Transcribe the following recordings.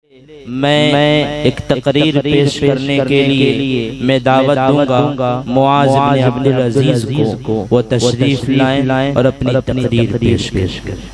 मैं एक तकरीर पेश करने के लिए मैं दावत दूंगा मुआज इब्न अब्दुल अजीज को, वो तशरीफ लाएं और अपनी तकरीर पेश करें।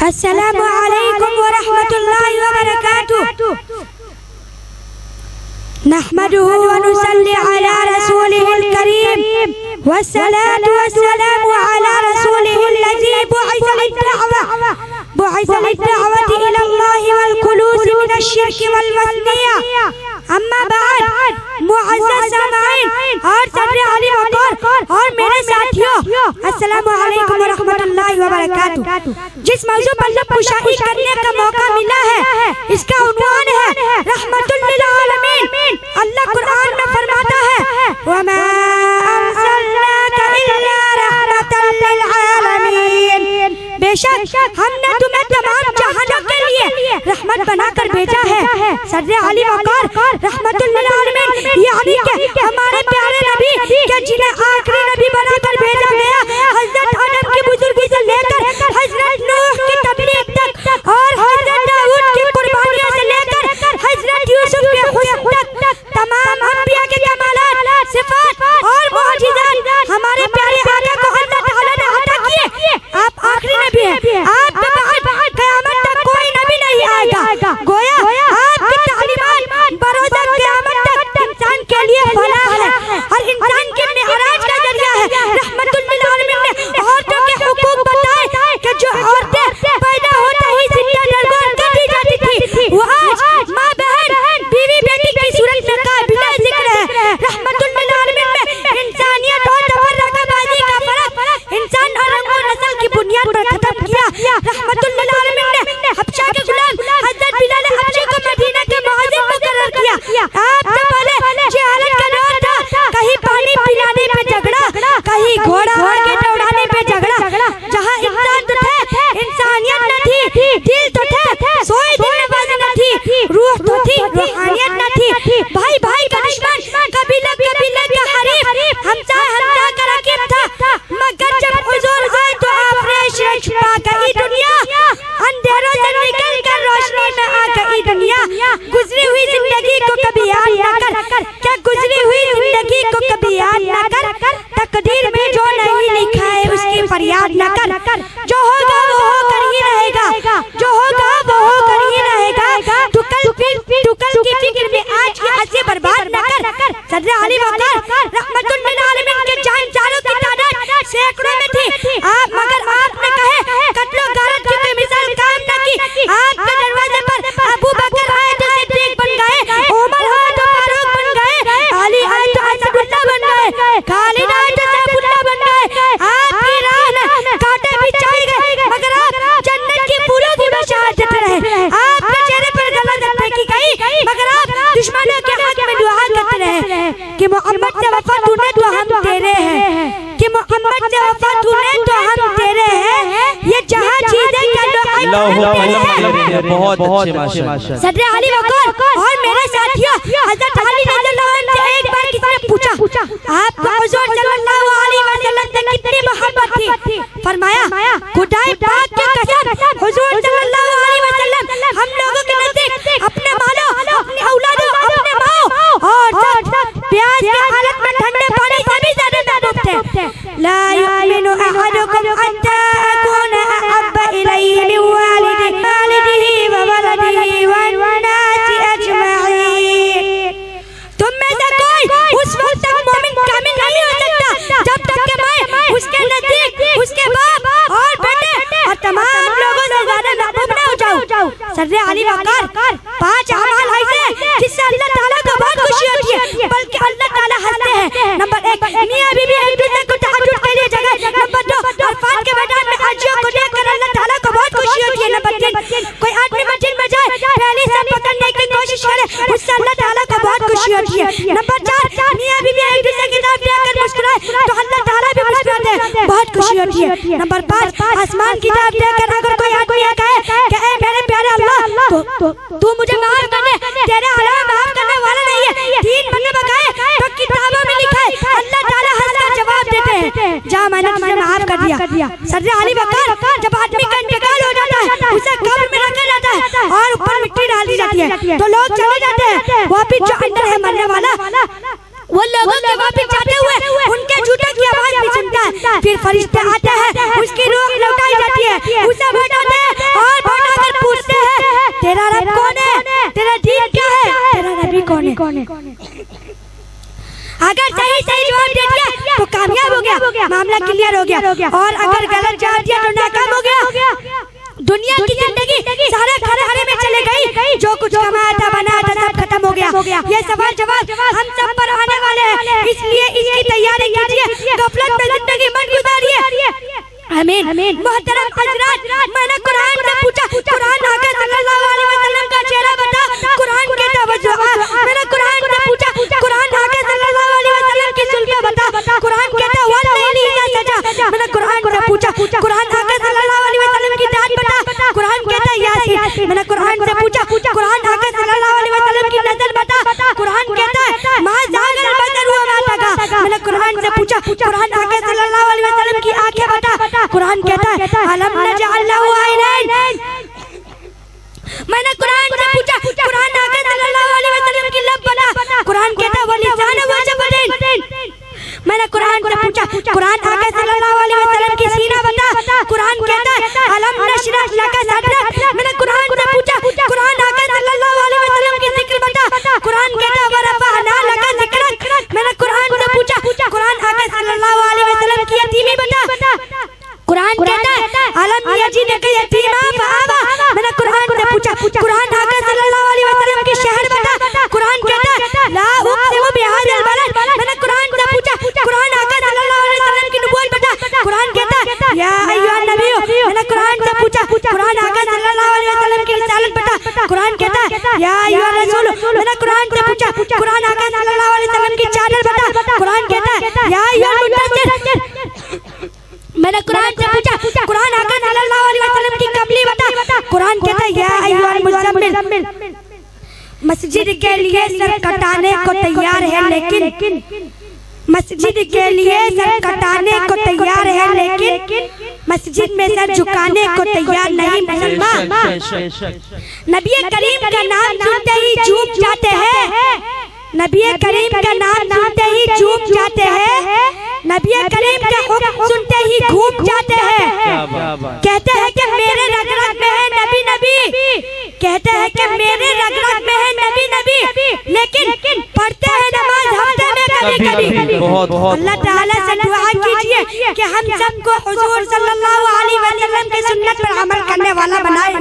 अस्सलामु अलैकुम व रहमतुल्लाहि व बरकातुहू। नहमदुहु व नुसल्ली अला रसूलिहिल करीम वस्सलातु वस्सलामु अला रसूलिहिल लज़ी बुइसा लिद्दअवति इलल्लाहि वल खुलूस मिनश शिर्कि वल वस्निया। अम्मा बाद, मुअज़्ज़ज़ सामाईन और सदर अली वक़ार और मेरे साथियों, अस्सलामु अलैकुम व रहमतुल्लाहि व बरकातुहू। जिस मौजू पर पुशाई करने का मौका मिला है, इसका उन्वान है रहमतुल लिल आलमीन। अल्लाह कुरान में फरमाता है, वमा अर्सलनाका इल्ला रहमतल लिल आलमीन। बेशक हमने तुम्हें तमाम जहानों के लिए रहमत बनाकर भेजा है। सदर अली वक़ार रहमतुल लिल आलमीन यानी कि हमारे प्यारे नबी के जिन्हें आखिरी नबी बनाकर भेजा गया, हजरत आदम की बुजुर्गी से लेकर हजरत नूह की तबलीग तक और हजरत दाऊद की कुर्बानियों से लेकर हजरत यूसुफ के हुस्न तक तमाम अंबिया के कमालात, सिफात और मुअजिज़ात हमारे प्यारे आका को अल्लाह ताला ने अता किए। आप आखिरी नबी हैं, आपके बाद क़यामत तक कोई नबी नहीं आएगा। गोया आपकी तालीमात बरोज़ क़यामत तक इंसान के लिए फलाह है और इंसान के मेराज का जरिया है। रहमतुल लिल आलमीन ने औरतों के हुकूक बताए कि जो औरतें पैदा होते ही जिंदा दरबार कर दी जाती थी, वो आज माँ बहन बीवी बेटी की सूरत में काबिले जिक्र है। रहमतुल लिल आलमीन में इंसानियत और तफर्रक़ाबाज़ी का फर्क इंसान और रंग और नस्ल की बुनियाद पर खत्म किया। रहमतुल लिल आलमीन ने हबशा के गुलाम हजरत बिलाल हबशी को मदीना के मुअज़्ज़िन मुकर्रर किया। आपसे पहले जहालत का दौर था, कहीं पानी पिलाने पे झगड़ा, कहीं घोड़ा आगे दौड़ाने पे झगड़ा। जहाँ इंसान तो थे, इंसानियत न थी, दिल तो थे, सोए दिल नवाज़ी न थी, रूह तो थी, रूहानियत न थी। भाई भाई का दुश्मन, कबीले कबीले का हरीफ, हमसा का रकीब था। मगर जब हुजूर आए तो आपने शर्त पा गई दुनिया, अंधेरों से निकल कर रोशनी में आ गई दुनिया। गुजरी हुई जिंदगी को कभी याद न कर, क्या गुजरी हुई जिंदगी को कभी याद न कर। तकदीर में जो नहीं लिखा है उसकी फरियाद न कर। जो होगा वो होकर ही रहेगा, जो होगा वो होकर ही रहेगा। तू कल की फिक्र में आज की हंसी बर्बाद न कर। सदर अली वक़ार रहमतुल लिल आलमीन के जानकारों की तादाद सैकड़ों में थी। मगर आपने कहे कत्लो गारत की कोई मिसाल काम न की। आपके दरवाजे पर अबू बकर आए तो सिद्दीक बन गए, उमर आए तो फारूक बन गए, अली आए तो असदुल्लाह बन गए, खालिद आए तो सैफुल्लाह बन गए। आपकी राह में कांटे बिछाए गए, मगर आप जन्नत के फूलों की बशारत देते रहे। आपके चेहरे पर गलत फेंकी गई, मगर आप दुश्मनों के हक में दुआ करते रहे कि मोहम्मद से वफा तूने तो हम तेरे हैं, कि मोहम्मद से वफा तूने तो हम तेरे हैं। ये जहां चीजें बहुत अच्छे माशाअल्लाह। सदर अली वक़ार और मेरे साथियों, हजरत अली रज़ियल्लाहु अन्हु से एक बार किसी ने पूछा, आपको हुजूर सल्लल्लाहु अलैहि वसल्लम से कितनी मोहब्बत थी? फरमाया, खुदाए पाक की कसम, हुजूर सल्लल्लाहु अलैहि वसल्लम हम लोगों के नजदीक अपने मालों, अपने औलादों, अपने माओ और सब प्यास की हालत में ठंडे पानी से भी ज्यादा महबूब थे। ला युमिनु अहदुकुम हत्ता अकूना अहब्बा इलैहि मिन वालिदिही व वलदिही वन नासी अजमईन। तुम में से कोई उस वक्त तक मोमिन कामिल नहीं हो सकता जब तक कि मैं उसके नजदीक उसके बाप और बेटे और तमाम लोगों से ज्यादा महबूब न हो जाऊं। सदर अली वक़ार 5 अमाल ऐसे जिससे अल्लाह ताला को बहुत खुशी होती है, बल्कि अल्लाह ताला हंसते हैं। नंबर 1, मियां बीवी एक दूसरे को तहज्जुद के लिए जगह। नंबर 2, अरफात के मैदान में हाजियों को देखकर अल्लाह ताला को बहुत खुशी होती है। नंबर 3, कोई आदमी मस्जिद में जाए सहेली से पकड़ने की कोशिश करे उससे अल्लाह ताला को बहुत खुशी होती है। नंबर 4 मियां बीवी एक दूसरे की तरफ देखकर मुस्कुराए तो अल्लाह ताला भी मुस्कुराते हैं, बहुत खुशी होती है। नंबर 5 आसमान की तरफ देखकर अगर कोई आदमी कहे कि ए मेरे प्यारे अल्लाह तू मुझे माफ कर दे, तेरे अलावा माफ करने वाला नहीं है, 3 मरने बकाए तो किताबों में लिखा है, अल्लाह ताला हंसकर जवाब देते हैं जा मैंने तुझे माफ कर दिया। सर अली बकर जब आदमी का इंतकाल हो जाता है उसे कब्र में रखा जाता है और ऊपर मिट्टी डाल दी जाती है तो लोग चले जाते हैं, वापिस जो अंदर है मरने वाला वो लोगों के वापिस जाते हुए उनके जूते की आवाज भी सुनता है। फिर फरिश्ते आते हैं, उसकी रूह लौटाई जाती है, उसे बैठाते हैं और बैठाकर पूछते हैं तेरा रब कौन है, तेरा दीन क्या है, तेरा नबी कौन है। अगर सही जवाब दे दिया तो कामयाब हो गया, मामला क्लियर हो गया, और अगर गलत जवाब दिया तो नाकाम हो गया। दुनिया की जिंदगी सारे खरारे में चले गई, जो कुछ कमाया था बनाया था सब खत्म हो गया। ये सवाल जवाब हम सब पर आने वाले हैं, इसलिए इसकी तैयारी कीजिए, गफलत में जिंदगी मत गुजारिए। आमीन। मोहतरम हजरात, मैंने कुरान से पूछा, कुरान आका सल्लल्लाहु अलैहि वसल्लम का चेहरा बता, कुरान कहता वजह। मैंने कुरान से पूछा, कुरान आका सल्लल्लाहु अलैहि वसल्लम की जुल्फ़ें बता, कुरान कहता वल्लैली इज़ा सजा। मैंने कुरान से पूछा, कुरान आका सल्लल्लाहु अलैहि वसल्लम की दात बता, कुरान कहता यासीन। मैंने कुरान से पूछा, कुरान आका सल्लल्लाहु अलैहि वसल्लम की नजर बता, कुरान कहता है मा ज़ागल बसर व मा तगा। मैंने कुरान से पूछा, कुरान आका सल्लल्लाहु अलैहि वसल्लम की आंखें बता, कुरान कहता है अलम नजअल लहू ऐनैन। मैंने कुरान से पूछा, कुरान आका सल्लल्लाहु अलैहि वसल्लम की लब बता, कुरान कहता है वलिसान व शफतैन। मैंने कुरान से पूछा, कुरान आका सल्लल्लाहु अलैहि वसल्लम की सीना बता, कुरान कहता है अलम नशरह लका सदरक। मैंने कुरान से पूछा, कुरान आका सल्लल्लाहु अलैहि वसल्लम की जिक्र बता, कुरान कहता है वरफअना लका जिक्रक। मैंने कुरान से पूछा, कुरान आका सल्लल्लाहु अलैहि वसल्लम की यतीमी बता, कुरान कहता है अलम यजिदका यतीमा फआवा। मैंने कुरान से पूछा, कुरान आका सल्लल्लाहु अलैहि वसल्लम की शहर बता, कुरान कहता है ला उक़सिमु बिहाज़िल बलद। मैंने कुरान से पूछा, कुरान आका सल्लल्लाहु अलैहि वसल्लम की नबूवत बता, कुरान कहता है या अय्युहन नबी। मैंने कुरान से पूछा, कुरान आका सल्लल्लाहु अलैहि वसल्लम की रिसालत बता, कुरान कहता है या अय्युहर रसूल। मैंने कुरान से पूछा, कुरान आका सल्लल्लाहु अलैहि वसल्लम की चादर बता, कुरान कहता है या अय्युहल मुद्दस्सिर। मैंने कुरान से पूछा, कुरान आका सल्लल्लाहु अलैहि वसल्लम की कमली बता, कुरान कहता है या अय्युहल मुज़म्मिल। मस्जिद के लिए सर कटाने को तैयार है लेकिन मस्जिद के लिए सर कटाने को तैयार है लेकिन मस्जिद में सर झुकाने को तैयार नहीं मुसलमान। नबी करीम का नाम सुनते ही झूम जाते हैं, नबी करीम का नाम सुनते ही झूम जाते हैं, नबी करीम का हुक्म सुनते ही घूम जाते हैं। कहते हैं कि मेरे रग रग में है नबी नबी, कहते हैं कि मेरे रग रग में है नबी नबी, लेकिन पढ़ते हैं नमाज हफ्ते में कभी कभी। अल्लाह ताला से दुआ कीजिए कि हम सबको हुजूर सल्लल्लाहु अलैहि वसल्लम की सुन्नत पर अमल करने वाला बनाए।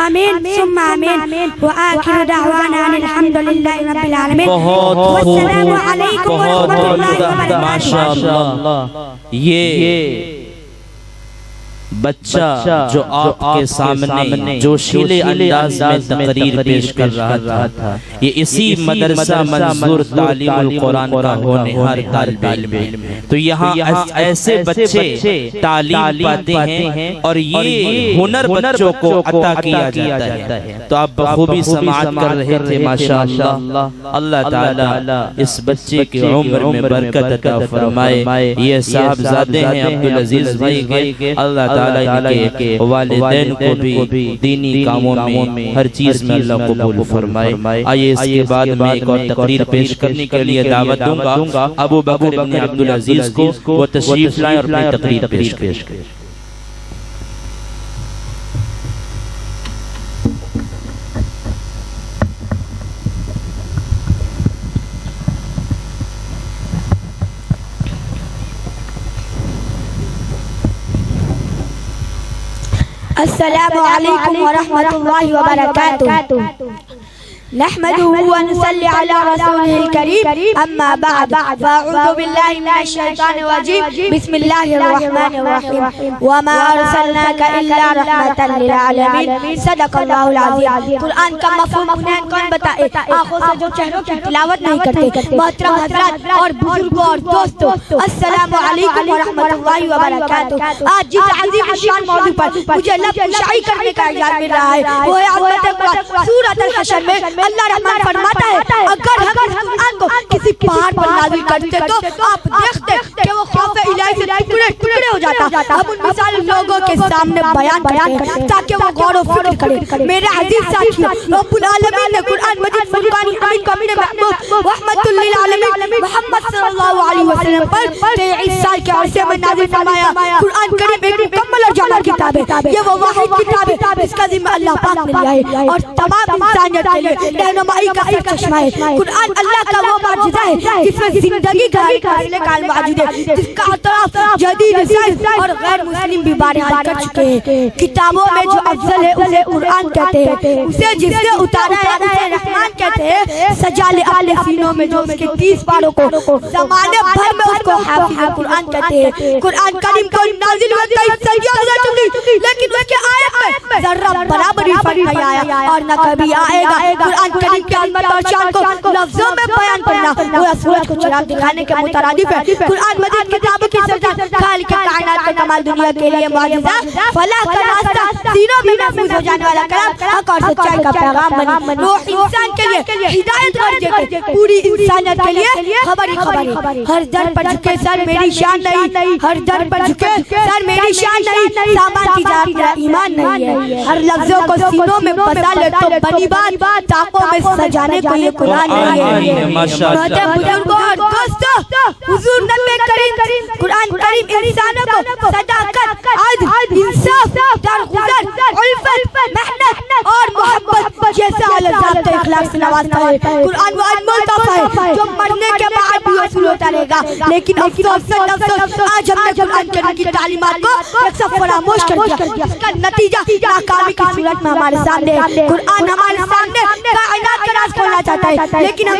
आमीन सुम्मा आमीन। व आखिरु दावाना अल्हम्दुलिल्लाहि रब्बिल आलमीन। वस्सलामु अलैकुम व रहमतुल्लाहि व बरकातुहू। माशाअल्लाह, ये बच्चा जो आपके सामने जोशीले अंदाज में तकरीर पेश कर रहा था, ये इसी मदरसा मंजूर तालीमुल कुरान का होनहार तालिब इल्म है। तो यहाँ ऐसे बच्चे तालीम पाते हैं और ये हुनर बच्चों को अता किया जाता है। तो आप बखूबी समाअत कर रहे थे माशाअल्लाह। अल्लाह ताला इस बच्चे की उम्र में बरकत अता फरमाए। ये साहबजादे हैं अब्दुल अजीज भाई के, अल्लाह ताला इनके वालिदैन को भी दीनी कामों में हर चीज में अल्लाह कबूल फरमाए। आइए इसके बाद में एक और तकरीर पेश करने के लिए दावत दूंगा अबू बकर इब्न अब्दुल अजीज को, वो तशरीफ लाएं और अपनी तकरीर पेश करें। अस्सलामु अलैकुम व रहमतुल्लाहि व बरकातुहू। नहमदुहु व नसल्ली अला रसूलिल करीम अम्मा बाद फअऊज़ु बिल्लाहि मिनश शैतानिर रजीम बिस्मिल्लाहिर रहमानिर रहीम व मा अरसलनाका इल्ला रहमतन लिल आलमीन सदक़ल्लाहुल अज़ीम। कुरान का मफ़हूम कौन बताए? आंखों से जो चेहरों की तिलावत नहीं करते। मोहतरम हज़रात और बुजुर्गों और दोस्तों, अस्सलामु अलैकुम व रहमतुल्लाहि व बरकातुहू। आज जिस अज़ीम शान मौजू पर मुझे लफ्ज़ शायरी करने का इजाज़त मिल रहा है वो है आयत सूरह अल हशर में अल्लाह रहमान फरमाता है, अगर हम कुरान को किसी पहाड़ पर नाज़िल करते तो आप देखते कि वो खौफ इलाही से टुकड़े टुकड़े हो जाता। हम उन मिसाल लोगों के सामने बयान करते ताकि वो गौर व फिक्र करें। मेरे अजीज साथियों, रब्बुल आलमीन ने कुरान मजीद फुरकान हमीद को अपने महबूब रहमतुल लिल आलमीन मोहम्मद सल्लल्लाहु अलैहि वसल्लम पर 23 साल के अरसे में नाज़िल फरमाया। कुरान करीम एक मुकम्मल और जामिल किताब है। ये वो वाहिद किताब है इसका जिम्मा अल्लाह पाक ने लिया है और तमाम इंसानियत के लिए रहनुमाई का चश्मा है। कुरान अल्लाह का वो मुअजिज़ा है जिसमें जिंदगी गवाही का असले काल मौजूद है, जिसका इतराफ़ जदीद साइंस और गैर मुस्लिम भी बयान कर चुके हैं। किताबों में जो अफजल है उसे कुरान कहते हैं, उसे जिसने उतारा है उसे रहमान कहते हैं। सजा ले अपने सीनों में जो उसके 30 पारों को ज़माने भर में उसको हाफिज़ कुरान कहते हैं। कुरान करीम को नाज़िल हुए 23 सदियों गुज़र चुकी, लेकिन उसके आयत में ज़र्रा बराबर भी फर्क नहीं आया और न कभी आएगा। कुरान करीम की अज़मत और शान को लफ्ज़ों में बयान करना वो सूरज को चिराग दिखाने के मुतरादिफ है। कुरान मजीद किताबों की सरदार खालिक कायनात का कमाल दुनिया के लिए मुअजिज़ा फलाह का रास्ता सीनों में महफूज हो जाने वाला कलाम हक और सच्चाई का पैगाम बनी। वो इंसान के लिए हिदायत कर देते, पूरी इंसानियत के लिए खबर ही खबर। हर दर पर झुके सर मेरी शान नहीं, हर दर पर झुके सर मेरी शान नहीं, सामान की जात मेरा ईमान नहीं है। हर लफ्ज़ों को सीनों में बसा ले तो बनी बात, ताकों में सजाने को ये कुरान नहीं है। बुजुर्गों और दोस्तों, हुजूर नबी करीम कुरान करीम इंसानों को सदाकत, अदल, इंसाफ, दरगुजर, उल्फत, मेहनत और मोहब्बत जैसे आला ज़ाब्ते इखलास से नवाजता है। कुरान वो अनमोल तोहफा है जो मरने के बाद भी वसूल होता रहेगा। लेकिन अफसोस आज हमने कुरान करीम की तालीमात को एक सब फरामोश कर दिया। इसका नतीजा नाकामी की सूरत में हमारे सामने है। कुरान हमारे सामने कायनात का राज खोलना चाहता है, लेकिन हम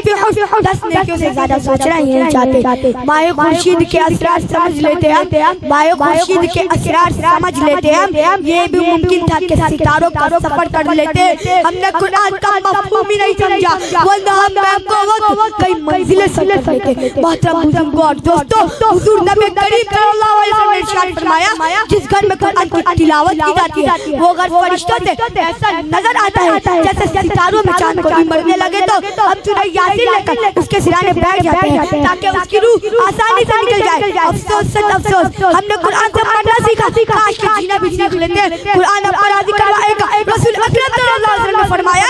10 नेकियों से ज्यादा सोचना ही नहीं चाहते। माए खुर्शीद के असरार समझ लेते हैं, माए खुर्शीद के असरार समझ लेते हैं। ये भी मुमकिन था कि सितारों का सफर कर लेते, हमने कुरान का मफहूम ही नहीं समझा, वरना हम वक्त कई मंजिलें सफर करते। मोहतरम बुजुर्गों और दोस्तों, हुजूर नबी करीम सल्लल्लाहु अलैहि वसल्लम ने इरशाद फरमाया, जिस घर में कुरान की तिलावत की जाती है वो घर फरिश्तों से ऐसा नजर आता है जैसे सितारों में चांद को भी मरने लगे तो हम सूरह यासीन लेकर उसके सिराने बैठ जाते हैं ताकि उसकी रूह आसानी से निकल जाए। अफसोस अफसोस, हमने कुरान से पढ़ना सीखा, काश के जीना भी सीख लेते। कुरान हमको राज़ी करवाएगा। रसूल अकरम सल्लल्लाहु अलैहि वसल्लम ने फरमाया,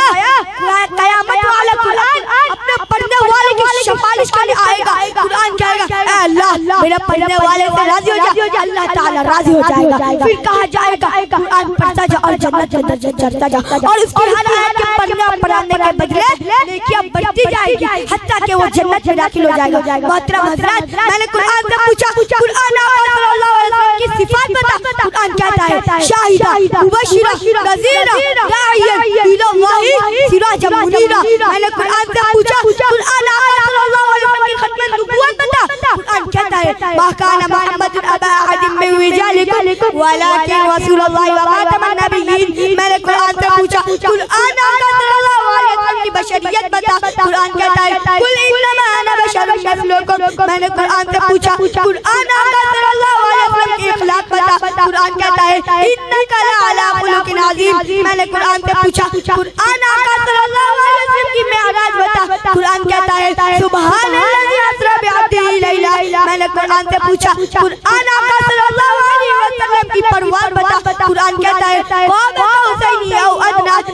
क़यामत वाला कुरान अपने पढ़ने वाले की सिफारिश के लिए आएगा। कुरान कहेगा, ऐ अल्लाह मेरे पढ़ने वाले से राज़ी हो जा, अल्लाह ताला राज़ी हो जाएगा। फिर कहा जाएगा कुरान पढ़ता जा और जन्नत के दर्जे चढ़ता जा, और उसकी हर आयत के पढ़ने और पढ़ाने के बदले नेकियां बढ़ती जाएगी हत्ता कि वो जन्नत में दाखिल हो जाएगा। मोहतरम हज़रात, मैंने कुरान से पूछा, कुरान सल्लल्लाहु अलैहि वसल्लम की सिफात बता। कुरान कहता है, शाहिदा मुबश्शिरा नज़ीरा दाइयन इलल्लाहि सिराजम मुनीरा। मैंने कुरान से पूछा, कुरान सल्लल्लाहु अलैहि वसल्लम की खत्म नबुव्वत बता। कुरान कहता है, मा काना मुहम्मदुन अबा अहदिन मिन रिजालिकुम वलाकिन रसूलुल्लाह व खातमुन नबिय्यीन। मैंने कुरान से पूछा, कुरान सल्लल्लाहु अलैहि वसल्लम की बशरियत बता। कुरान कहता है, कुल इन्नमा अना बशरुम मिस्लुकुम। मैंने कुरान से पूछा, कुरान सल्लल्लाहु अलैहि वसल्लम की अखलाक बता। कुरान कहता है, इन्नका लअला खुलुकिन अज़ीम। मैंने कुरान से पूछा, कुरान सल्लल्लाहु अलैहि वसल्लम की मेराज बता। कुरान कहता है, सुब्हानल्लज़ी असरा बिअब्दिही लैला। मैंने कुरान से पूछा, कुरान सल्लल्लाहु अलैहि वसल्लम की परवार बता। कुरान कहता है,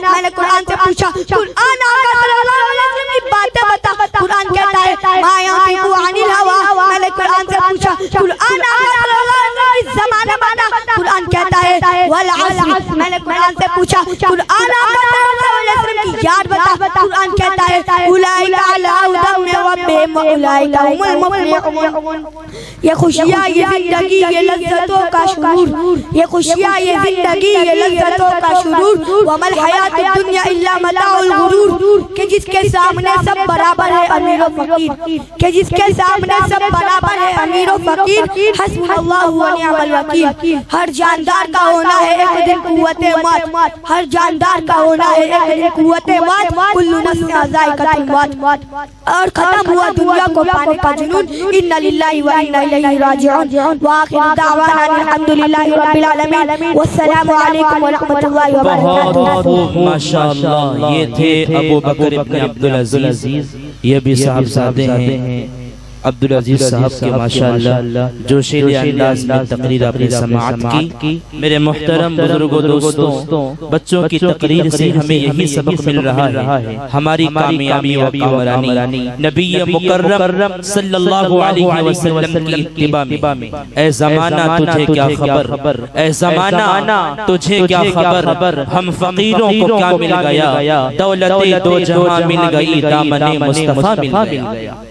मैंने कुरान से पूछा, कुरान सल्लल्लाहु अलैहि वसल्लम की बातें बता। कुरान कहता है, मा यांतिकु अनिल हवा। मैंने कुरान से पूछा, कुरान सल्लल्लाहु अलैहि वसल्म की ज़माना बता। कुरान कहता है, वल अस्र। मैंने कुरान से पूछा, कुरान सल्लल्लाहु अलैहि वसल्लम की यार बता कुरान कहता है उलाइका अला हुदम मिन रब्बिहिम व उलाइका हुमुल मुफ्लिहून। ये खुशियाँ, ये जिंदगी, ये लज्जतों का शुरूर, ये खुशियाँ, ये जिंदगी, ये लज्जतों का शुरूर, वमल हयातुद दुनिया इल्ला मताउल गुरूर, कि जिसके सामने सब बराबर है अमीर और फकीर, कि जिसके सामने सब बराबर है अमीर और फकीर, हस्बुनल्लाहु व निअमल वकील। हर जानदार का होना है एक दिन कुव्वते मौत, हर जानदार का होना है एक दिन कुव्वते मौत, कुल्लु नफ्सिन ज़ाइक़तुल मौत। और खत्म हुआ दुनिया को पाने का जुनून। इन्ना लिल्लाहि व इन्ना इलैहि राजिऊन। व आखिरु दावाना अल्हम्दुलिल्लाहि रब्बिल आलमीन। वस्सलामु अलैकुम व रहमतुल्लाहि व बरकातुहू। माशाअल्लाह, ये थे अबू बकर इब्न अब्दुल अजीज, ये भी साहबजादे हैं अब्दुल अजीज साहब के माशाअल्लाह जोशीले अंदाज में तकरीर आपने समाअत की। मेरे मुहतरम बुजुर्गों, दोस्तों, बच्चों की तकरीर से हमें यही सबक मिल रहा है, हमारी कामयाबी व कामरानी नबी मुकर्रम सल्लल्लाहु अलैहि वसल्लम की इत्तिबा में। ऐ ज़माना तुझे क्या खबर, ऐ ज़माना तुझे क्या खबर, हम फकीरों को क्या मिल गया, दौलते दो जहां मिल गई, दामने मुस्तफा मिल गया।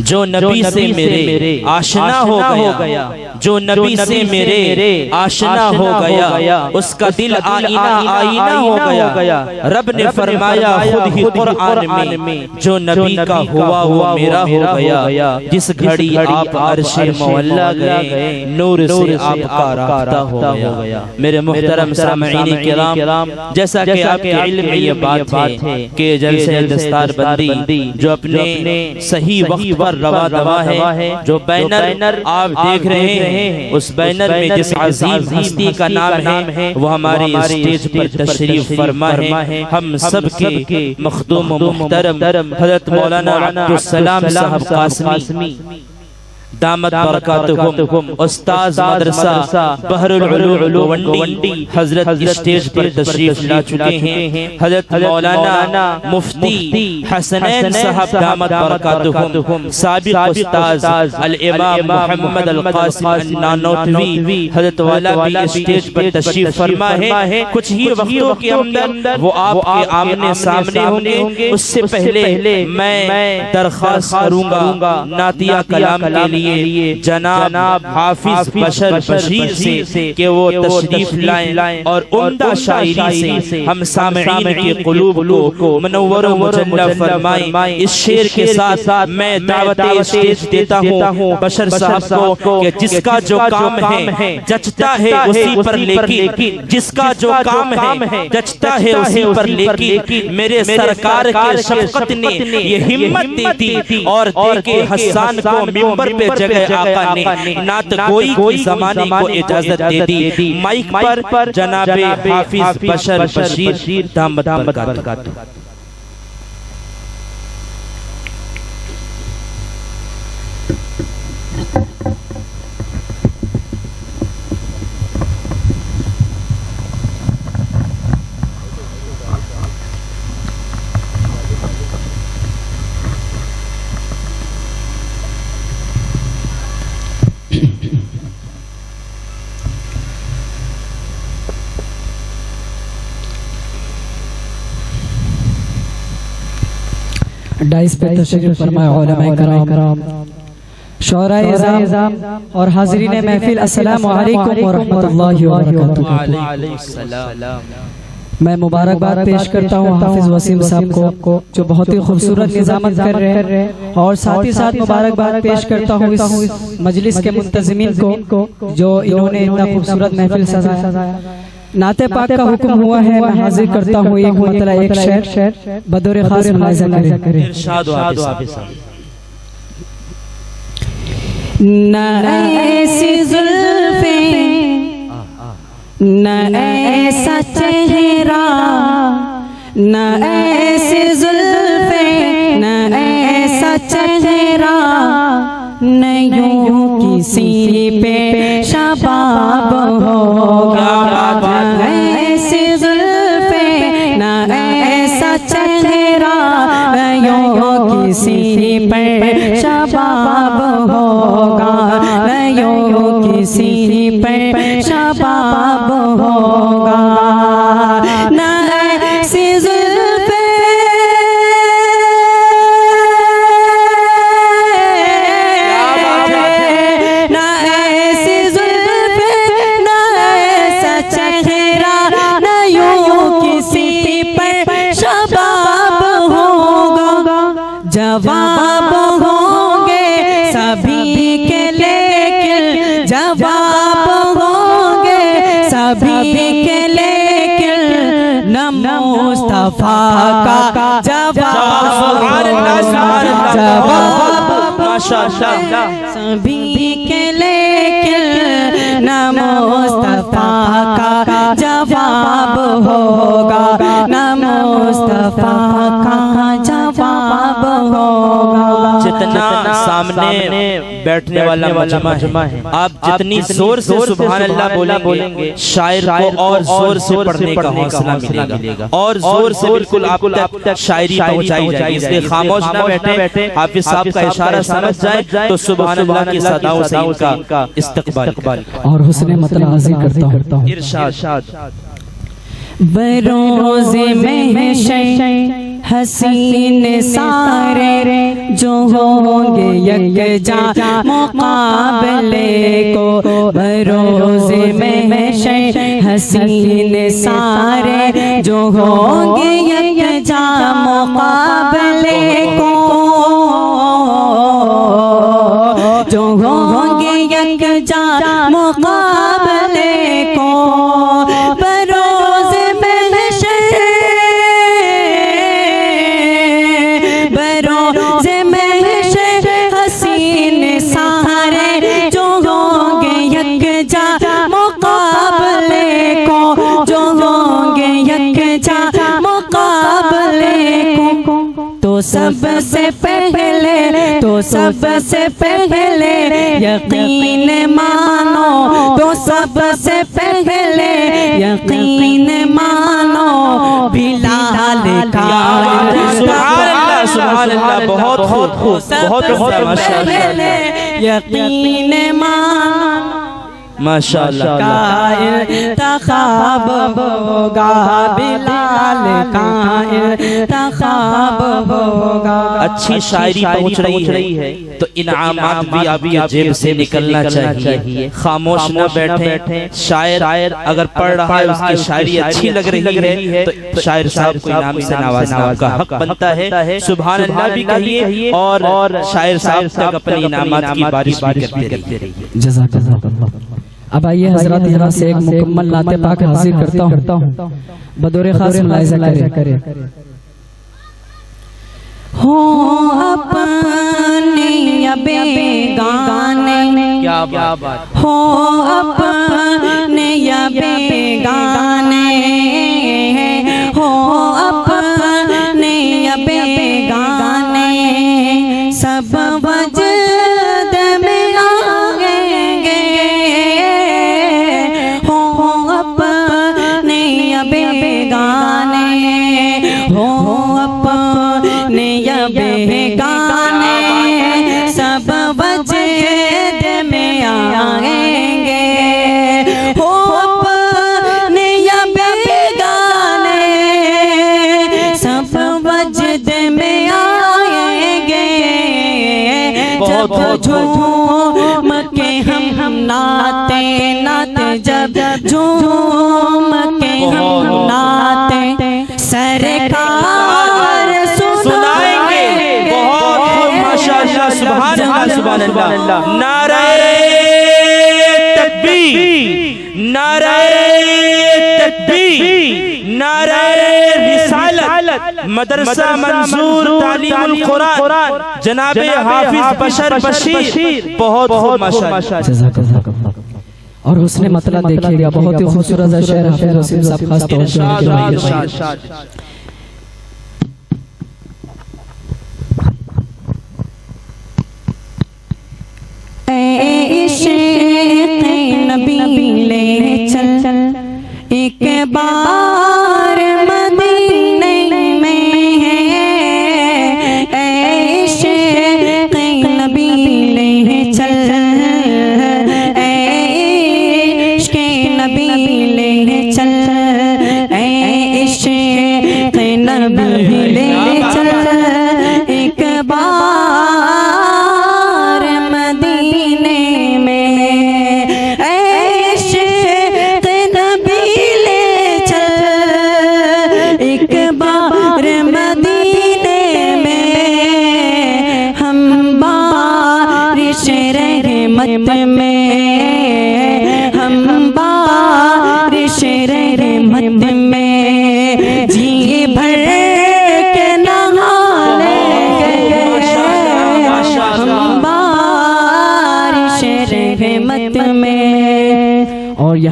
जो नबी से मेरे आशना हो गया, जो नबी से मेरे आशना हो गया, उसका दिल आईना हो गया। रब ने फरमाया खुद ही कुरान में, जो नबी का हुआ वो मेरा हो गया। जिस घड़ी आप अर्शे मौला गए, नूर से आपका राब्ता हो गया। मेरे मुहतरम सामईन किराम, जैसा कि आपके इल्म में ये बात है कि जलसे दस्तार बंदी जो अपने सही वक्त रवा दवा है, जो बैनर आप देख रहे हैं, उस बैनर में जिस अजीम हस्ती का नाम है वो हमारे स्टेज पर तशरीफ फरमा है। हम सब के मखदूम मुहतरम हजरत मौलाना अब्दुल सलाम साहब कासमी दामत बरकातुहुम, उस्ताद मदरसा बहरुल उलूम वंडी हजरत स्टेज पर तशरीफ ला चुके हैं। हजरत मौलाना मुफ्ती हसनैन साहब दामत बरकातुहुम, साबिक उस्ताद अल इमाम मोहम्मद अल कासिम अन्नानौतवी हजरत वाला भी स्टेज पर तशरीफ फरमा है। कुछ ही वक्तों के अंदर वो आपके आमने सामने होंगे। उससे पहले मैं दरख्वास्त करूंगा नातिया कलाम के लिए जनाब हाफिज बशर बशीर से कि वो तशरीफ लाएं और उम्दा शायरी से हम सामईन के कुलूब को मुनव्वर व मुजल्ला फरमाएं। इस शेर के साथ मैं दावत स्टेज देता हूँ बशर साहब को कि जिसका जो काम है जचता है उसी पर, लेकिन जिसका जो काम है जचता है उसी पर, लेकिन मेरे सरकार के शफकत ने ये हिम्मत दी थी और देके हसन को मिंबर पे जगह आका ने नात कोई जमाने को इजाजत दे दी। माइक पर जनाबे हाफिज बशर बशीर दामत बरकातुहू। डाइस पे तशरीफ फरमाए उलमाए कराम, शोराए इज़ाम और हाज़रीन महफिल, अस्सलामु अलैकुम व रहमतुल्लाहि व बरकातुहू। मैं मुबारकबाद पेश करता हूँ हाफिज वसीम साहब को जो बहुत ही खूबसूरत निज़ामत कर रहे हैं, और साथ ही साथ मुबारकबाद पेश करता हूँ इस मजलिस के मुंतज़िमीन को जो इन्होंने इतना खूबसूरत महफिल सजाया। नाते पाक का हुक्म हुआ है, मैं हाजिर करता हूँ एक मतला एक शेर बदौर खास मुलाहिज़ा करें। न ऐसी जुल्फ़ें, न ऐसा चेहरा, न ऐसी जुल्फ़ें, न ऐसा चेहरा, न यूं किसी पे शबाब होगा। ऐसी जुल्फ़ें, न ऐसा चेहरा, न यूं किसी पे शबाब होगा, न यूं किसी पे शबाब होगा। न ऐसी जुल्फ़ें जवाब होंगे सभी के लेकिन जवाब होंगे सभी के लेकिन न मुस्तफा का जवाब माशाअल्लाह सभी के लेकिन न मुस्तफा का जवाब होगा न मुस्तफा का जवाब होगा। जितना सामने बैठने वाला मजमा है, आप जितनी जोर से सुभान अल्लाह बोलेंगे शायर को और जोर से पढ़ने का हौसला मिलेगा और जोर से बिल्कुल आप तक शायरी पहुंचाई जाएगी। इसलिए खामोश ना बैठे, हाफिज साहब का इशारा समझ जाए तो सुभान अल्लाह की सदाओं से इनका इस्तकबाल और हुस्ने मतलब हाजिर करता हूँ। इरशाद बरोज़े में हसीन सारे जो होंगे यकजा मुकाबले को, बरोज़े में हसीन सारे जो होंगे यकजा मुकाबले को, जो होंगे यकजा मुकाबले को, सबसे पहले यकीन मानो, तो सबसे पहले यकीन मानो बिलाल का। सुभान अल्लाह बहुत माशाअल्लाह यकीन मानो माशाअल्लाह इंतखाब होगा बिलाल का इंतखाब होगा। अच्छी शायरी पहुंच रही है तो इनामात भी आपकी जेब से निकलना चाहिए। खामोश न बैठे, शायर अगर पढ़ रहा है उसकी शायरी अच्छी लग रही है तो शायर साहब को इनाम से नवाजने का हक बनता है। सुभान अल्लाह भी कहिए और शायर साहब तक अपने इनामात की बारिश करते रहिए। जज़ाकल्लाह। अब आइए हजरत यहाँ से एक मुकम्मल नाते पाक हाजिर करता हूँ, बदौर खास मुलाहिज़ा करें। हो अपने या बेगाने, क्या बात, हो अपने या बेगाने, हो अपने या बेगाने, सब वजद में आएंगे, हो अपने या बेगाने, हो अपने या बेगाने, सब वजद में आएंगे, हो अपने या बेगाने, सब वजद में आएंगे। जब झूम के हम नाते जब झूम के हम नाते सरकार सुनाएंगे। बहुत माशाअल्लाह सुभान अल्लाह। नारे तकबीर, नारे तकबीर, नारे रिसालत, मदरसा मंसूर तालीमुल कुरान जनाबे हाफिज बशर बशीर। बहुत माशाअल्लाह। और उसने मतलब देखिएगा बहुत ही खूबसूरत शेर हाफिज रसीद साहब खास तौर से। नबी ले चल एक बार मदीने में है, इश्क़ नबी ले चल, इश्क़ नबी ले चल, इश्क़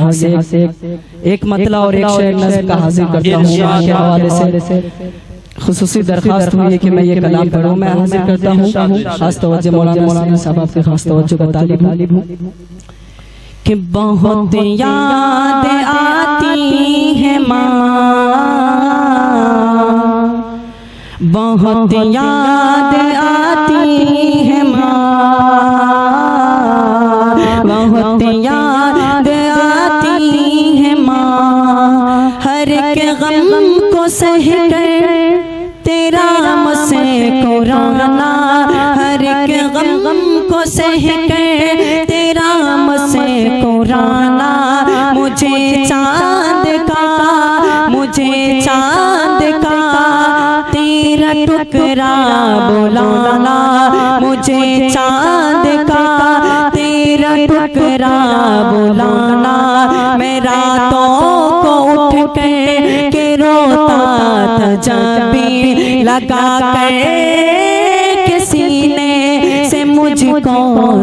यहाँ से एक मतला और एक शेर नज़्म का हाजिर करता हूँ के हवाले से। खुसूसी दरख्वास्त हुई है कि मैं ये कलाम पढ़ूँ, मैं हाजिर करता हूँ। खास तवज्जो मौलाना साहब आपके खास तवज्जो का तालिब हूँ कि बहुत याद आती है माँ, बहुत याद आती है माँ, बहुत याद आती है माँ। हर एक गम को सह कर तेरा मुझसे कुराना, हर एक गम को सह कर तेरा मुझसे कुराना। मुझे चांद का, मुझे चांद का तेरा टुकड़ा बुलाना, मुझे चांद का तेरा टुकड़ा बुलाना। मैं रातों को उठ के रोता था जब भी लगा कर सीने से मुझको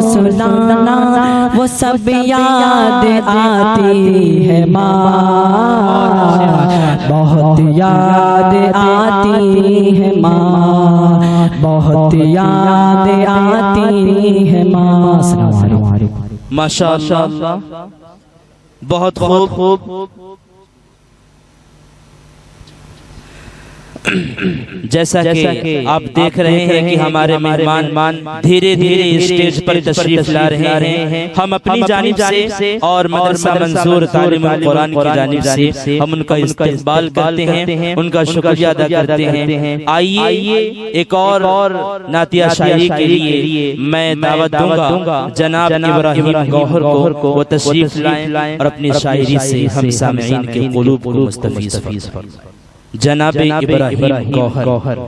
सुलाना। वो सब याद आती है माँ, बहुत याद आती है माँ, बहुत याद आती है माँ। अस्सलाम वालेकुम। माशाअल्लाह, बहुत खूब। जैसा कि आप देख रहे हैं कि हमारे मेहमान धीरे धीरे स्टेज पर तशरीफ ला रहे हैं। हम अपनी जानिब से और मदरसा मंजूर तालीमुल कुरान की जानिब से हम उनका इस्तकबाल करते हैं, उनका शुक्रिया अदा करते हैं। आइए एक और नातिया शायरी के लिए मैं दावत दूंगा जनाब इब्राहिम गौहर को। वो तशरीफ लाएं और अपनी शायरी से हम सामईन के क़ुलूब को मुस्तफ़ीज़ फरमाएं। जनाब इब्राहिम गौहर,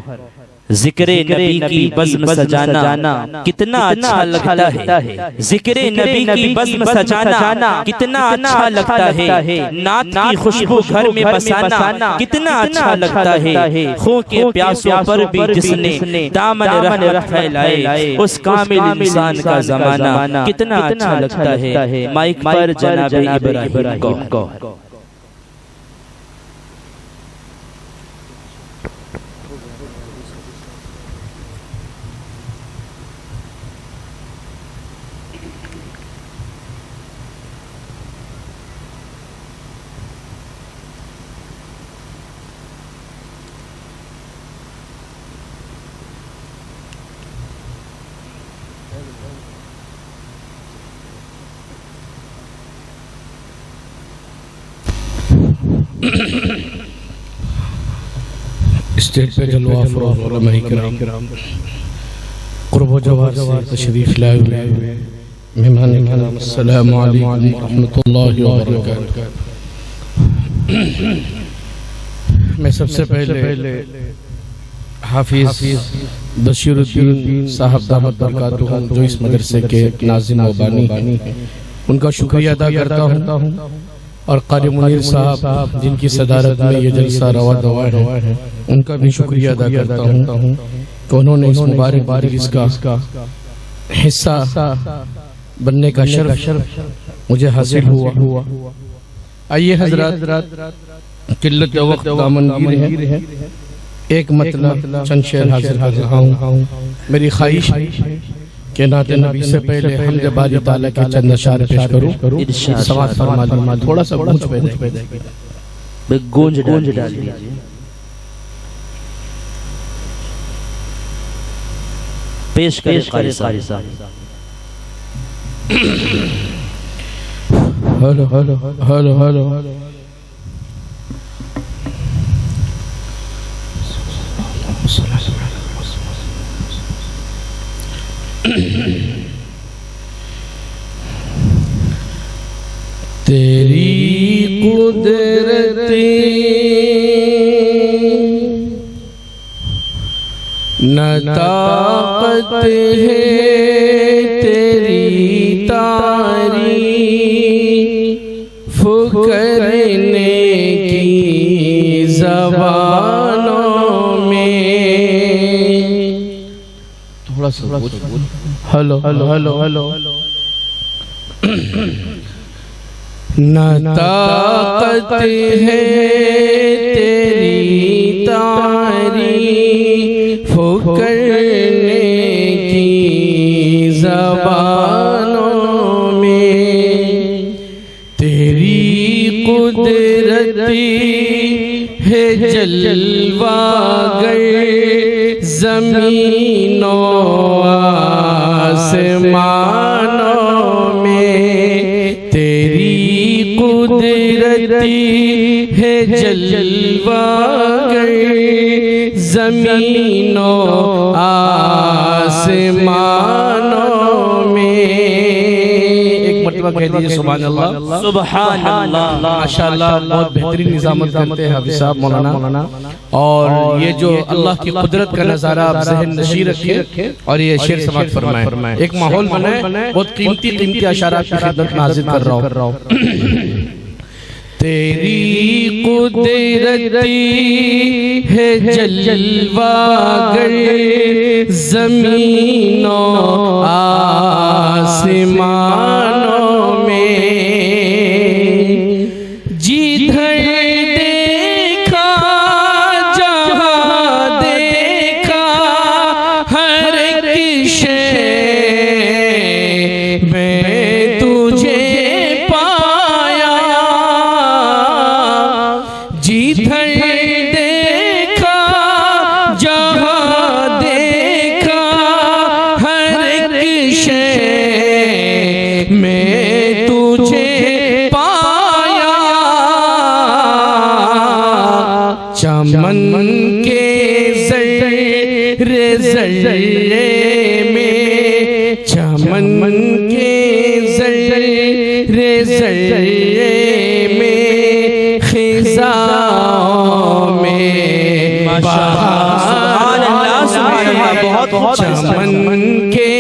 जिक्रे नबी की बज़्म सजाना कितना अच्छा लगता है, जिक्रे नबी की बज़्म सजाना कितना अच्छा लगता है। नात की खुशबू घर में बसाना कितना अच्छा लगता है। खून के प्यासों पर भी जिसने दामन रहमत फैलाए, उस कामिल इंसान का ज़माना कितना अच्छा लगता है। माइक पर जनाब इब्राहिम गौहर। स्टेज पे जलवा अफरोज़ उलमा किराम क़ुर्ब व जवार से तशरीफ़ लाए हुए मेहमान किराम, अस्सलामु अलैकुम व रहमतुल्लाहि व बरकातुहू। मैं सबसे पहले हाफिज़ बशीरुद्दीन साहब दामत बरकातुहू जो इस मदरसे के नाज़िम व बानी हैं, उनका शुक्रिया अदा करता हूँ। और कारी मुनीर साहब जिनकी सदारत में ये जलसा रवा दवा है, उनका भी शुक्रिया अदा करता हूँ कि उन्होंने इस मुबारक मजलिस का हिस्सा बनने का शर्फ मुझे हासिल हुआ। आइए हजरात, किल्लत वक्त दामनगीर है, एक मतलब चंद शेर हाजिर हूँ। मेरी ख्वाहिश के नाते नबी से पहले हमद बारी ताला के चंद अशार पेश करूं। सवाल फरमा लीजिए, थोड़ा सा गूंज डाल दीजिए। पेश करें कारी साहब। हेलो हेलो हेलो हेलो तेरी कुदरती न ताकत है, तेरी तारीफ करने की ज़बानों में। थोड़ा सा हेलो हेलो हेलो हेलो न ताकत है तेरी तारीफ करने की ज़बानों में, तेरी कुदरती है जलवागर ज़मीनों आसमानों में, तेरी कुदरती है जलवागर ज़मीनों आसमानों में। एक मर्तबा कह दीजिए सुभान अल्लाह। सुभान अल्लाह। माशाअल्लाह बहुत बेहतरीन निज़ामत करते हैं हाफिज़ साहब मौलाना। और ये जो अल्लाह की कुदरत का नज़ारा आप ज़हन नशीर रखिए और ये शेर समात फरमाएं। एक माहौल बनाए, बहुत कीमती अशारात की खिदमत में हाजिर कर रहा हूँ। तेरी कुदरती है जलवागर ज़मीनों आसमानों में, जिधर देखा जहाँ देखा हर एक शय में तुझे पाया, जिधर देखा जहाँ देखा हर एक शय में तुझे पाया, चमन के ज़र्रे ज़र्रे में, चमन के ज़र्रे ज़र्रे में, खिज़ाओं में सुभान अल्लाह। बहुत चमन के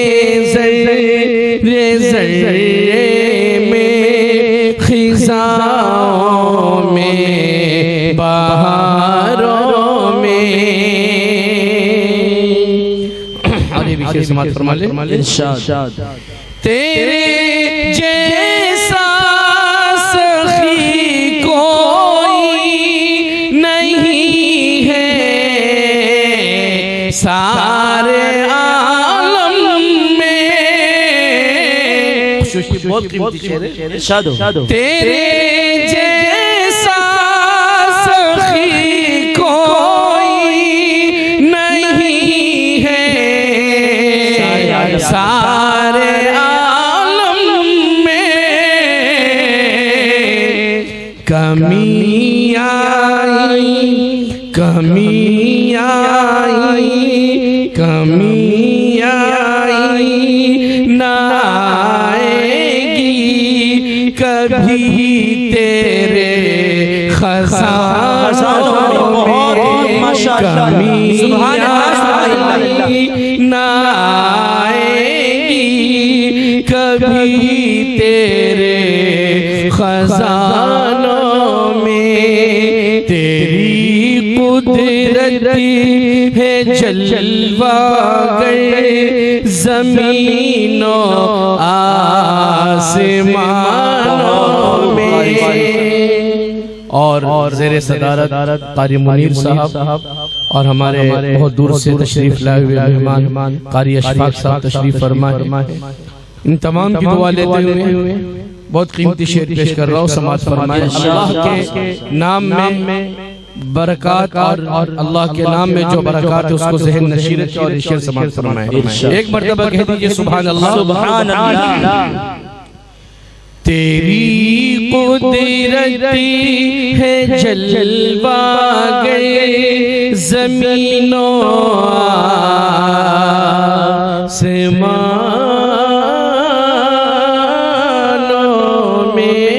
ज़र्रे ज़र्रे में, खिज़ाओं में, बहारों में। और ये विशेष समात फरमा ले इरशाद। तेरे जैसा सखी कोई नहीं है सारे आलम में। बहुत कीमती शेर है। इरशाद हो। तेरे जैसा सखी कोई नहीं है सारे आलम में, कमी आई कमी आई कमी आई ना आएगी कभी तेरे खज़ानों में, कमी आई ना आएगी कभी तेरे खज़ानों में, तेरी कुदरती है जलवागर ज़मीनों आसमानों में। और ज़ेरे सदारत कारी मुनीर साहब और हमारे बहुत दूर से तशरीफ लाए हुए मेहमान कारी अशफाक साहब तशरीफ फरमाए। इन तमाम की दुआ लेते हुए बहुत कीमती शेर पेश कर रहा हूँ, समात फरमाए। अल्लाह के नाम में बरकत और अल्लाह के नाम में जो बरकत है उसको ज़हन नशीर रखें और शेर समात फरमाए। एक मर्तबा कह दीजिए सुभान अल्लाह। सुभान अल्लाह। तेरी कुदरती है जलवागर ज़मीनों आसमानों में,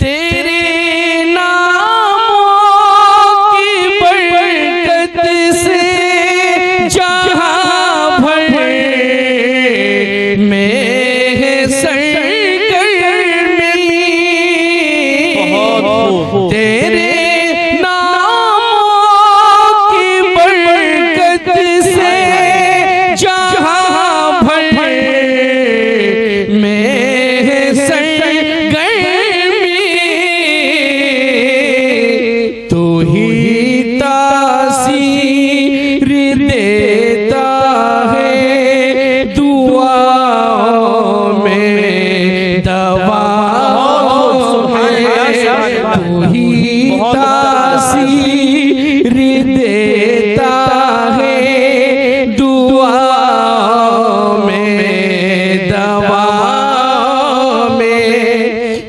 तेरे नामों की बरकत से जहाँ भर में सरगर्मी, तेरे नामों की बरकत से तासीर देता है दुआ में दवा में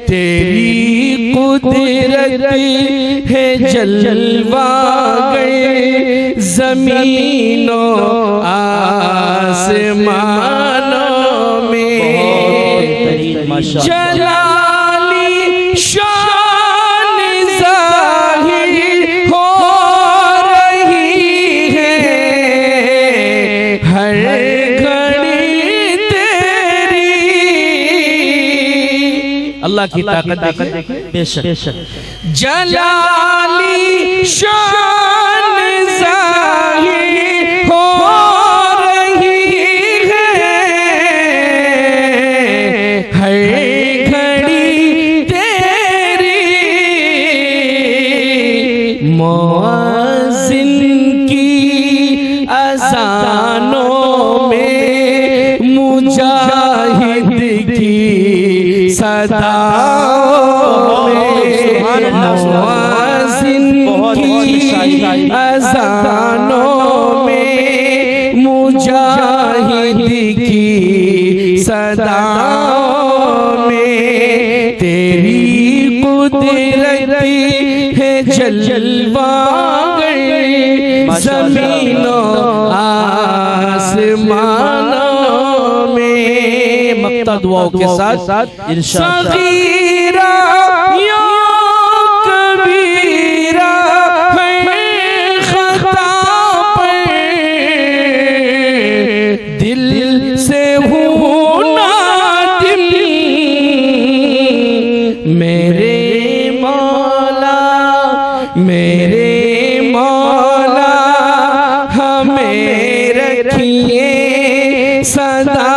तेरी कुदरत है जलवा गए जमीनों आसमानों में जलाली शान ज़ाहिर हो रही है हर घड़ी तेरी। अल्लाह की ताकत बेशक जलाली शान ज़ाहिर हो रही है हर घड़ी तेरी। मुअज़्ज़िन की अज़ानों में मुजाहिद की सदाओं में मुअज़्ज़िन की अज़ानों में मुजाहिद की सदाओं में तेरी कुदरत है जलवा गए ज़मीनों आसमानों में। मक्ता दुआओं के साथ इरशाद सगीरा या कबीरा है खता पर दिल से हूँ नादिम मेरे मौला हमें रखिए सदा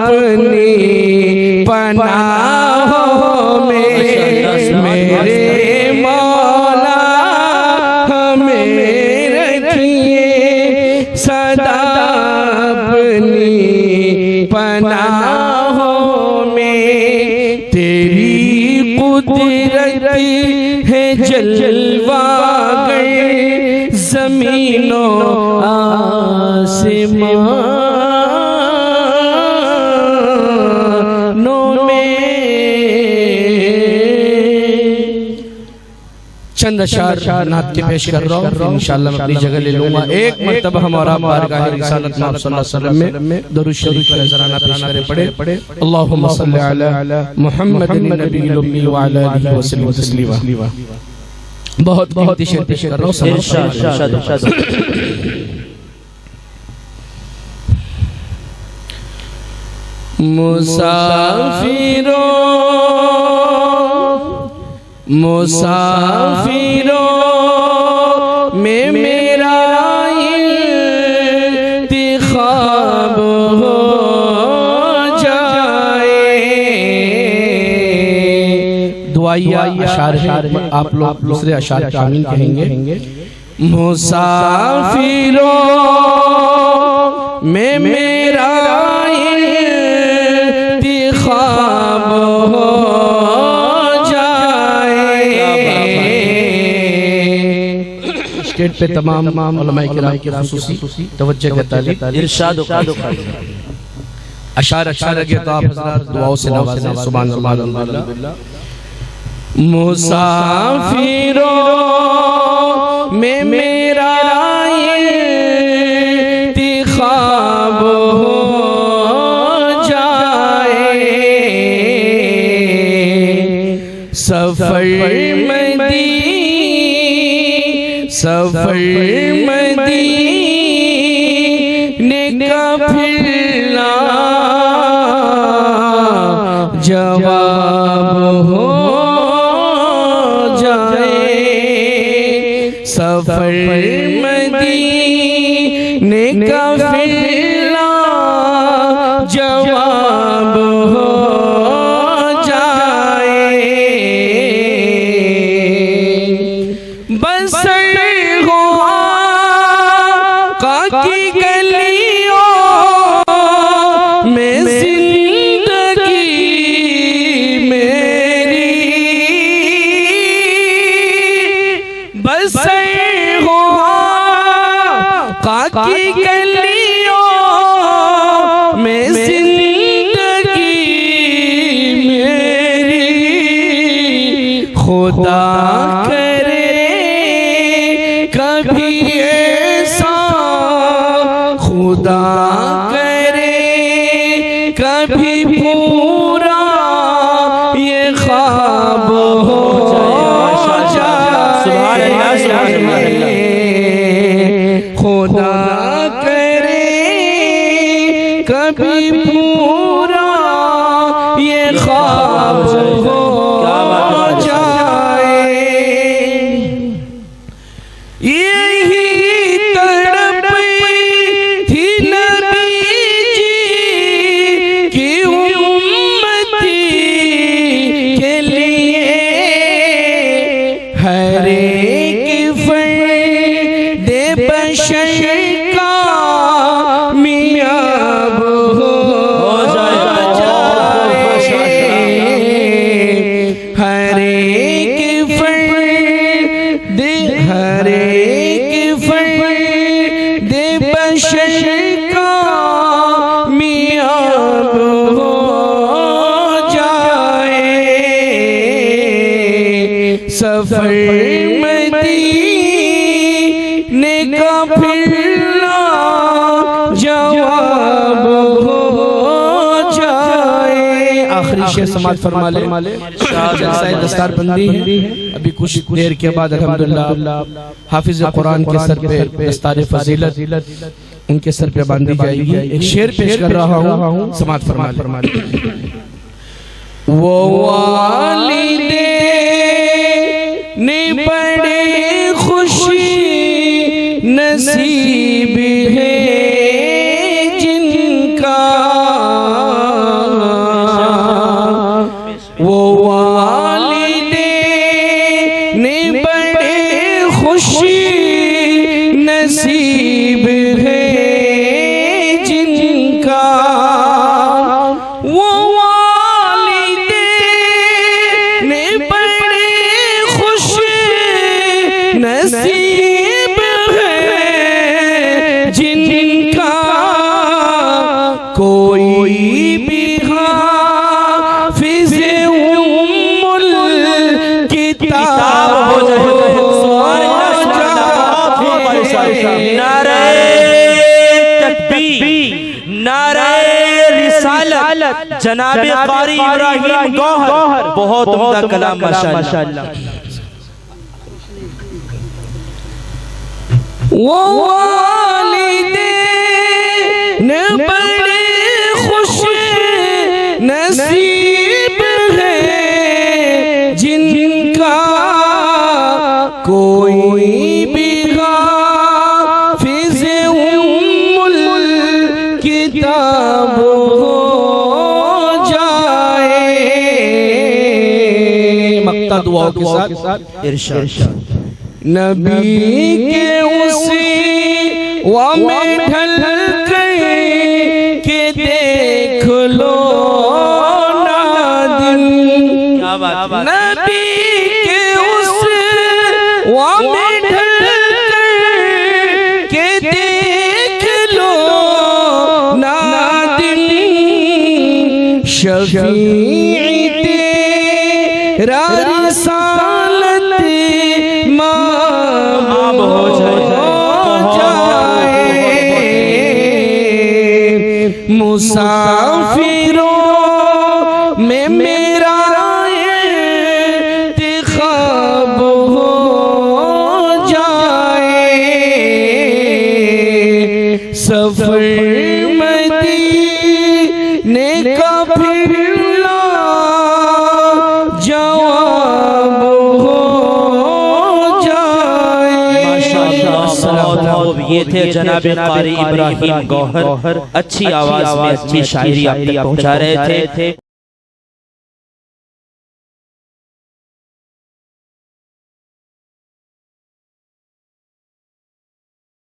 अपनी पनाहों में। मेरे मौला हमें रखिए सदा अपनी पनाहों में तेरी कुदरत है जलवा गए ज़मीनों आसमानों में। चंद अशार नात के पेश कर रहा हूँ, इंशाअल्लाह मैं अपनी जगह ले लूंगा। एक मर्तबा हमारा बारगाह रिसालत में सल्लल्लाहु अलैहि वसल्लम में दुरूद शरीफ का नजराना पेश करे पड़े। अल्लाहुम्मा सल्लि अला मुहम्मदिन नबील उम्मी व अला आलिहि वसल्लम तस्लीमा। बहुत कीमती शेर पेश कर रहा हूँ। मुसाफिरों में मेरा इंतिखाब हो जाए। दुआया अशार आप लोग दूसरे अशार आमीन कहेंगे। मुसाफिरों में मेरा इंतिखाब हो स्टेट पे तमाम उलमाए किराम की खुसूसी तवज्जो का तालिब इरशाद अशार अच्छा लगे तो आप हज़रात दुआओं से नवाजें। सुभान अल्लाह। मुसाफिरों में मेरा इंतिखाब हो जाए सफर मदीने का फिरना जवाब हो जाए। सफर मदीने का फिरना जवाब हो जाए। बसर की गलियों में जिंदगी मेरी बस बसे हो काकी गलियों में जिंदगी मेरी, खुदा करे कभी ऐसा, खुदा करे कभी पूरा ये ख्वाब हो खुदा करे कभी पूरा ये ख्वाब हो जाए। यही तड़प थी नबी जी की उम्मती के लिए, हर एक फर्दे बशर का मियाब हो जाए। हर एक फर्दे, हर एक फर्दे बशर का मियाब हो जाए। सफर मदीने का फिरना जवाब हो जाए। आखिरी शेर समाप्त फरमा ले। दस्तार बंदी है, अभी कुछ देर के बाद अल्हम्दुलिल्लाह हाफिज कुरान के सर पे दस्तार फजीलत उनके सर पे बांधी जाएगी। एक शेर पेश कर रहा हूँ, समाप्त फरमा ले। वो वालिदे ने बड़े खुशी नसीब है जिनका, वो वालिदे ने बड़े खुशी नसीब है जिनका, वो वालिदे ने बड़े खुशी नसीब है जिनका, कोई भी हाफिज़ उम्मुल किताब हो जाए। नारे तकबीर, नारे रिसालत, जनाबे कारी इब्राहिम गौहर, बहुत उम्दा कलाम माशाअल्लाह। वो वालिदे ने बड़े खुश नसीब है जिनका, कोई भी हाफिज़ उम्मुल किताब हो जाए। मक्ता दुआओं के साथ इरशाद। नबी के उसी वा में ढल कर के देख लो ना दिन, नबी के उस वा में ढल कर के देख लो ना दिन, शफीई तेरा रिसालत माब हो जाए। मुसाफिरों में मेरा इंतिखाब हो जाए। सफर मदीने का फिरना जवाब हो जाए। ये थे जनाबे कारी इब्राहिम गौहर, अच्छी आवाज में अच्छी शायरी आप तक पहुंचा रहे थे।